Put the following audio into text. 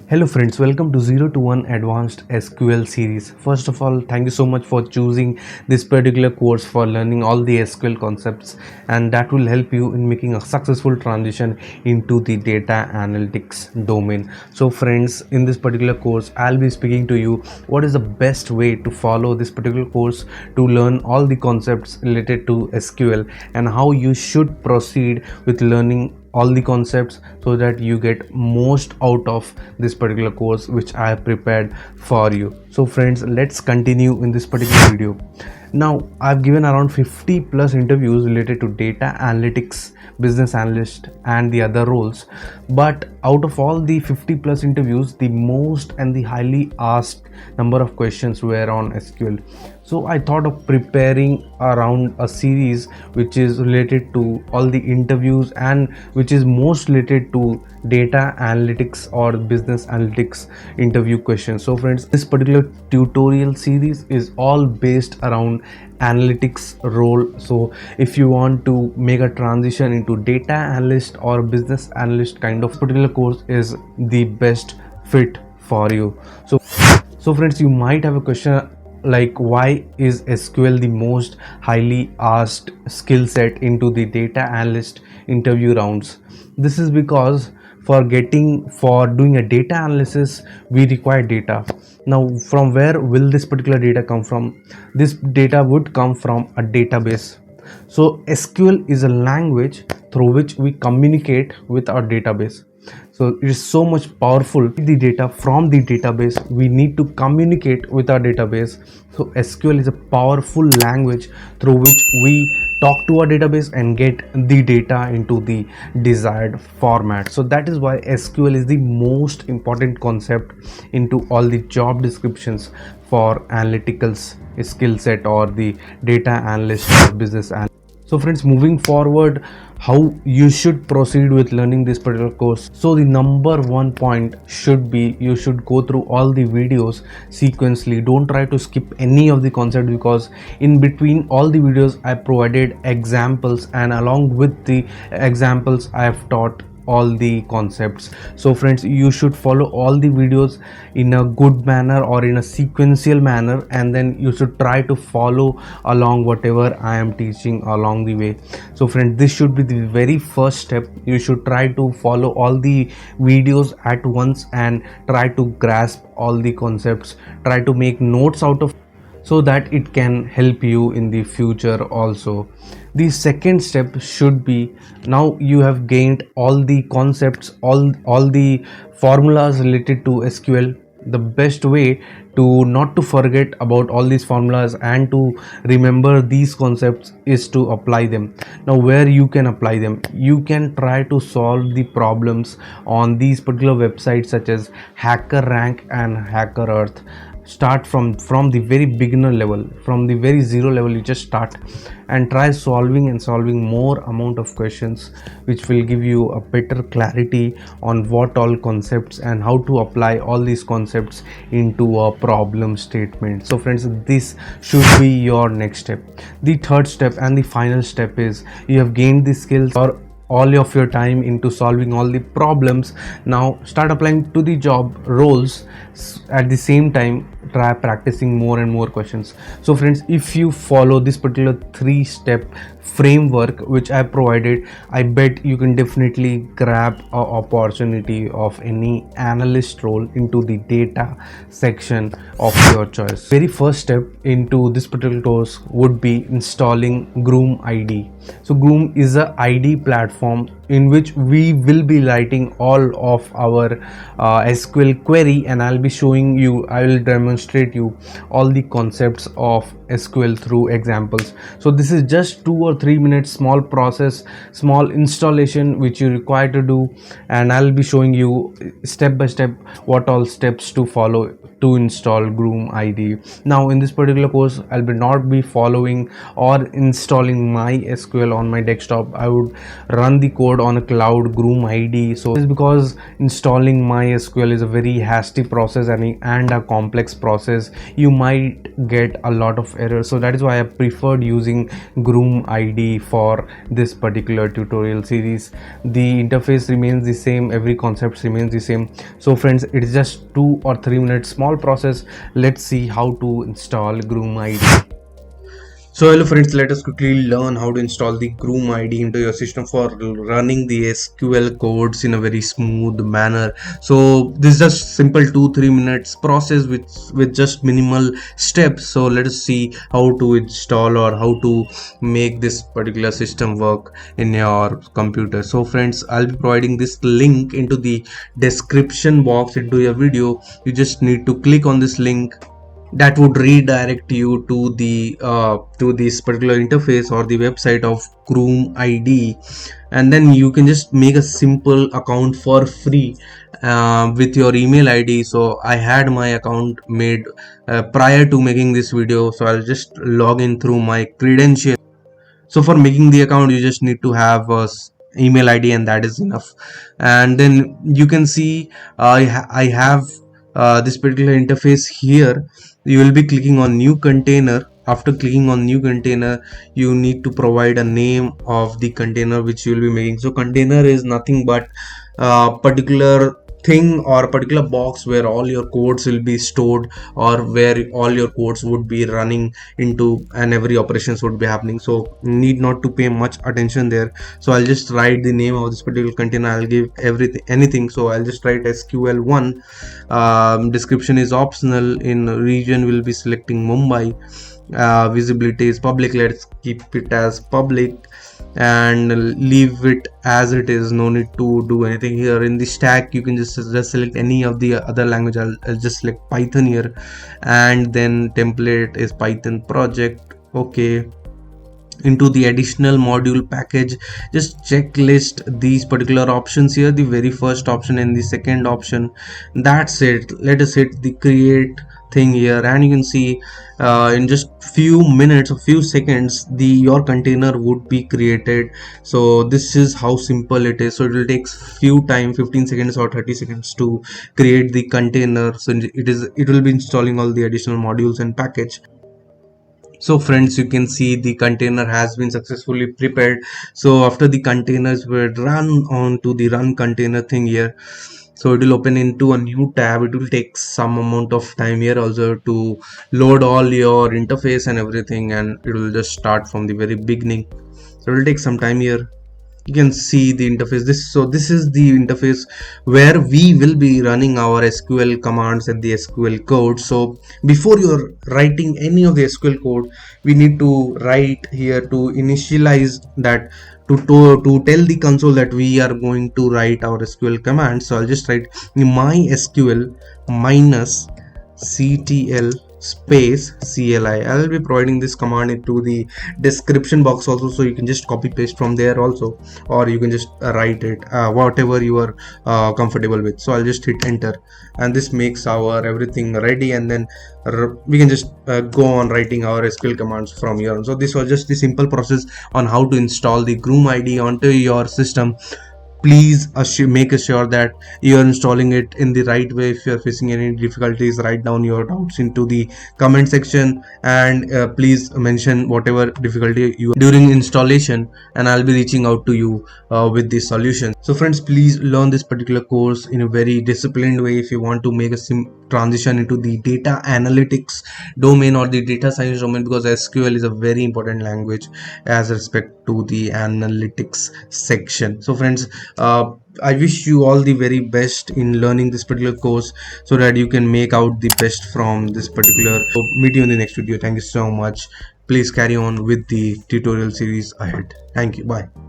Hello friends, welcome to 0 to 1 Advanced SQL series. First of all, thank you so much for choosing this particular course for learning all the SQL concepts, and that will help you in making a successful transition into the data analytics domain. So friends, in this particular course, I'll be speaking to you what is the best way to follow this particular course to learn all the concepts related to SQL and how you should proceed with learning all the concepts so that you get most out of this particular course which I have prepared for you. So friends, let's continue in this particular video. Now I've given around 50 plus interviews related to data analytics, business analyst and the other roles, but out of all the 50 plus interviews, the most and the highly asked number of questions were on SQL. So I thought of preparing around a series which is related to all the interviews and which is most related to data analytics or business analytics interview questions. So friends, this particular tutorial series is all based around analytics role. So if you want to make a transition into data analyst or business analyst kind of particular course is the best fit for you. So friends, you might have a question like, why is SQL the most highly asked skill set into the data analyst interview rounds? This is because for doing a data analysis we require data. Now from where will this particular data come from? This data would come from a database. So SQL is a language through which we communicate with our database. So it is so much powerful. The data from the database, we need to communicate with our database. So SQL is a powerful language through which we talk to our database and get the data into the desired format. So that is why SQL is the most important concept into all the job descriptions for analytical skill set or the data analyst or business analyst. So friends, moving forward, how you should proceed with learning this particular course. So the number one point should be, you should go through all the videos sequentially. Don't try to skip any of the concept, because in between all the videos I provided examples, and along with the examples I have taught all the concepts. So friends, you should follow all the videos in a good manner or in a sequential manner, and then you should try to follow along whatever I am teaching along the way. So friends, this should be the very first step. You should try to follow all the videos at once and try to grasp all the concepts, try to make notes out of, so that it can help you in the future also. The second step should be, now you have gained all the concepts, all the formulas related to SQL. The best way to not to forget about all these formulas and to remember these concepts is to apply them. Now where you can apply them, you can try to solve the problems on these particular websites such as HackerRank and HackerEarth. Start from the very beginner level, from the very zero level. You just start and try solving more amount of questions, which will give you a better clarity on what all concepts and how to apply all these concepts into a problem statement. So friends, this should be your next step. The third step and the final step is, you have gained the skills or all of your time into solving all the problems. Now start applying to the job roles. At the same time, try practicing more and more questions. So friends, if you follow this particular 3-step framework which I provided, I bet you can definitely grab an opportunity of any analyst role into the data section of your choice. Very first step into this particular course would be installing Goorm IDE. So Goorm is a IDE platform in which we will be writing all of our SQL query, and I will demonstrate you all the concepts of SQL through examples. So this is just 2 or 3 minutes small process, small installation which you require to do, and I'll be showing you step by step what all steps to follow to install Goorm IDE. Now in this particular course, I'll not be following or installing mysql on my desktop. I would run the code on a cloud Goorm IDE. So this is because installing mysql is a very hasty process and a complex process, you might get a lot of errors. So that is why I preferred using Goorm IDE for this particular tutorial series. The interface remains the same, every concept remains the same. So friends, it is just 2 or 3 minutes small process. Let's see how to install Goorm IDE. So hello friends, let us quickly learn how to install the Goorm IDE into your system for running the SQL codes in a very smooth manner. So this is just simple 2-3 minutes process with just minimal steps. So let us see how to install or how to make this particular system work in your computer. So friends, I'll be providing this link into the description box into your video. You just need to click on this link. That would redirect you to this particular interface or the website of Goorm IDE, and then you can just make a simple account for free with your email ID. So I had my account made prior to making this video, so I'll just log in through my credentials. So for making the account, you just need to have a email ID, and that is enough. And then you can see I have this particular interface here. You will be clicking on new container. After clicking on new container, you need to provide a name of the container which you will be making. So container is nothing but a particular thing or a particular box where all your codes will be stored, or where all your codes would be running into, and every operations would be happening. So need not to pay much attention there. So I'll just write the name of this particular container. I'll give everything, anything. So I'll just write SQL1. Description is optional. In region, we'll be selecting Mumbai. Visibility is public. Let's keep it as public and leave it as it is. No need to do anything here. In the stack, you can just select any of the other language. I'll just select Python here, and then template is Python project. Okay. Into the additional module package, just checklist these particular options here, the very first option and the second option. That's it. Let us hit the create thing here, and you can see in just few minutes or few seconds your container would be created. So this is how simple it is. So it will take few time, 15 seconds or 30 seconds to create the container. So it will be installing all the additional modules and package. So friends, you can see the container has been successfully prepared. So after the containers were run on to the run container thing here, so it will open into a new tab. It will take some amount of time here also to load all your interface and everything, and it will just start from the very beginning. So it will take some time here. You can see the interface. This is the interface where we will be running our SQL commands and the SQL code. So before you're writing any of the SQL code, we need to write here to initialize that, to tell the console that we are going to write our SQL command. So I'll just write mysql minus ctl space CLI. I'll be providing this command into the description box also, so you can just copy paste from there also, or you can just write it whatever you are comfortable with. So I'll just hit enter, and this makes our everything ready, and then we can just go on writing our SQL commands from here. So this was just the simple process on how to install the Goorm IDE onto your system. Please make sure that you are installing it in the right way. If you are facing any difficulties, write down your doubts into the comment section, and please mention whatever difficulty you during installation, and I'll be reaching out to you with the solution. So friends, please learn this particular course in a very disciplined way if you want to make a transition into the data analytics domain or the data science domain, because SQL is a very important language as respect to the analytics section. So friends, I wish you all the very best in learning this particular course, so that you can make out the best from this particular. So meet you in the next video. Thank you so much. Please carry on with the tutorial series ahead. Thank you. Bye.